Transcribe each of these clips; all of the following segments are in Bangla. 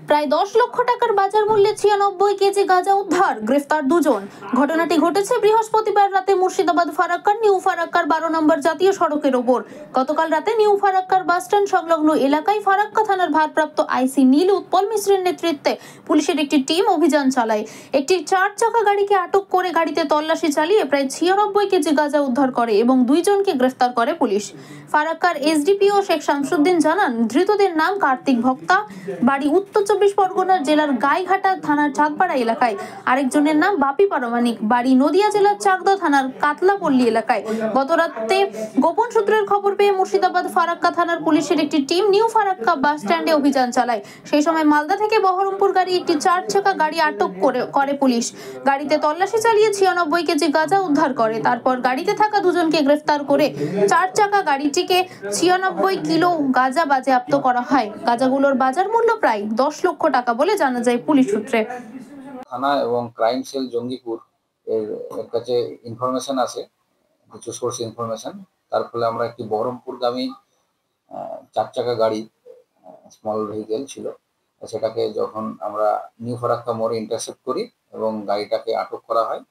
প্রায় 10 লক্ষ টাকার বাজার মূল্যে 96 কেজি গাঁজা উদ্ধার, গ্রেফতার দুজন। ঘটনাটি ঘটেছে বৃহস্পতিবার রাতে মুর্শিদাবাদ ফারাক্কার নিউ ফারাক্কার 12 নম্বর জাতীয় সড়কের ওপর। গতকাল রাতে নিউ ফারাক্কার বাসস্ট্যান্ড সংলগ্ন এলাকায় ফারাক্কা থানার ভারপ্রাপ্ত আইসি নীল উৎপল মিশ্রের নেতৃত্বে পুলিশের একটি টিম অভিযান চালায়। একটি 4 চাকা গাড়িকে আটক করে গাড়িতে তল্লাশি চালিয়ে প্রায় 96 কেজি গাঁজা উদ্ধার করে এবং দুইজনকে গ্রেফতার করে পুলিশ। ফারাক্কার এসডিপিও শেখ শামসুদ্দিন জানান, ধৃতদের নাম কার্তিক ভক্তা, বাড়ি উত্তর 24 পরগনা জেলার গাইঘাটা থানার চাঁদপাড়া এলাকায়। আরেকজনের নাম বাপি পারমানিক, বাড়ি নদিয়া জেলার চাকদা থানার কাতলাপল্লী এলাকায়। গতরাতে গোপন সূত্রের খবর পেয়ে মুর্শিদাবাদ ফারাক্কা থানার পুলিশের একটি টিম নিউ ফারাক্কা বাস স্ট্যান্ডে অভিযান চালায়। সেই সময় মালদা থেকে বহরমপুর গাড়ি একটি 4 চাকা গাড়ি আটক করে পুলিশ। গাড়িতে তল্লাশি চালিয়ে 96 কেজি গাঁজা উদ্ধার করে। তারপর গাড়িতে থাকা দুজনকে গ্রেফতার করে 4 চাকা গাড়িটিকে 96 কিলো গাঁজা বাজেয়াপ্ত করা হয়। গাঁজাগুলোর বাজার মূল্য প্রায় 10 লক্ষ টাকা বলে জানা যায় পুলিশ সূত্রে। থানা এবং ক্রাইম সেল জঙ্গিপুর এর কাছে ইনফরমেশন আছে, কিছু সোর্স ইনফরমেশন। তার ফলে আমরা একটি বহরমপুরগামী 4 চাকা গাড়ি, স্মল ভেহিকেল ছিল, সেটাকে যখন আমরা নিউ ফারাক্কা মোড়ে ইন্টারসেপ্ট করি এবং গাড়িটাকে আটক করা হয়।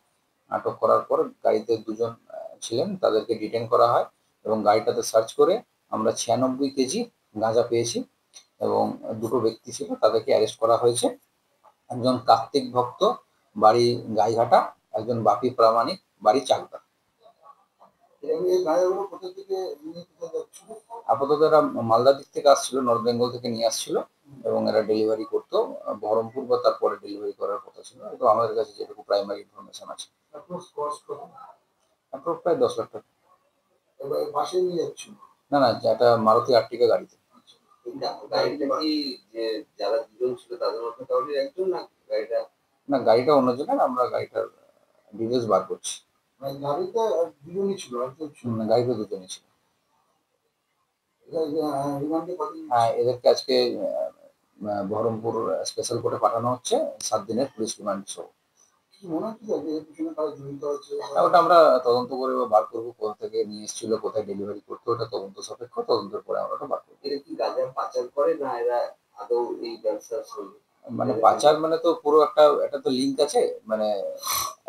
আটক করার পর গাড়িতে দুজন ছিলেন, তাদেরকে ডিটেন করা হয় এবং গাড়িটাতে সার্চ করে আমরা 96 কেজি গাঁজা পেয়েছি এবং দুটো ব্যক্তি ছিল, তাদেরকে অ্যারেস্ট করা হয়েছে। একজন কার্তিক ভক্ত, বাড়ি গাইঘাটা, একজন বাপি প্রামাণিক, বাড়ি চাকদা। আপাতত এরা মালদা দিক থেকে আসছিল, নর্থ বেঙ্গল থেকে নিয়ে আসছিল এবং এরা ডেলিভারি করতো বহরমপুর বা তারপরে ডেলিভারি করার কথা ছিল। তো আমাদের কাছে যেটুকু প্রাইমারি ইনফরমেশন আছে, প্রায় 10 লাখ টাকা। না না, এটা মারুতি আর্টিকা গাড়িতে। না, গাড়িটা অন্যজনের, আমরা গাড়িটার ডিটেলস বার করছি। গাড়িতে দুজনই ছিল। হ্যাঁ, এদেরকে আজকে বহরমপুর স্পেশাল কোর্টে পাঠানো হচ্ছে 7 দিনের পুলিশ রিমান্ড সহ। ওটা আমরা তদন্ত করে বার করবো, কোথা থেকে নিয়ে এসেছিল, কোথায় ডেলিভারি করতো, ওটা তদন্ত সাপেক্ষ। তদন্তের পরে আমরা ওটা বার করবো। এরা কি গাঁজা পাচার করে না এরা আদৌ এই ব্যবসার সঙ্গে? মানে পাচার মানে তো পুরো একটা তো লিঙ্ক আছে, মানে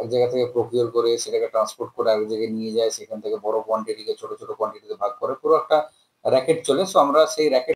এক জায়গা থেকে প্রকিওর করে সেটাকে ট্রান্সপোর্ট করে আরেক জায়গায় নিয়ে যায়, সেখান থেকে বড় কোয়ান্টিটিকে ছোট ছোট কোয়ান্টিটিতে ভাগ করে পুরো একটা র্যাকেট চলে। সো আমরা সেই র্যাকেট